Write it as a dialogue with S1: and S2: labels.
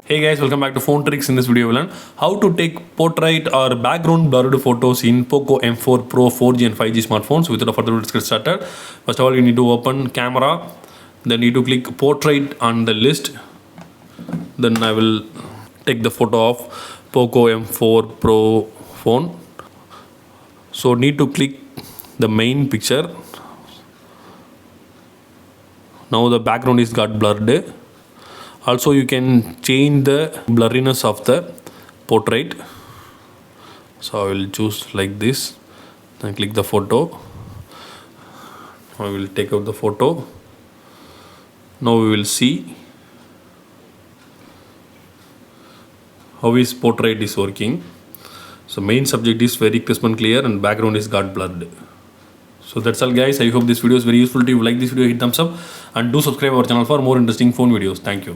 S1: Hey guys, welcome back to Phone Tricks. In this video, we'll learn how to take portrait or background blurred photos in Poco M4 Pro 4G and 5G smartphones. Without further ado, let's get started. First of all, you need to open camera. Then you need to click portrait on the list. Then I will take the photo of Poco M4 Pro phone. So need to click the main picture. Now the background is got blurred. Also you can change the blurriness of the portrait. So I will choose like this, then click the photo. I will take out the photo. Now we will see how his portrait is working. So main subject is very crisp and clear and background is got blurred. So that's all guys. I hope this video is very useful to you. If you like this video, hit thumbs up and do subscribe our channel for more interesting phone videos. Thank you.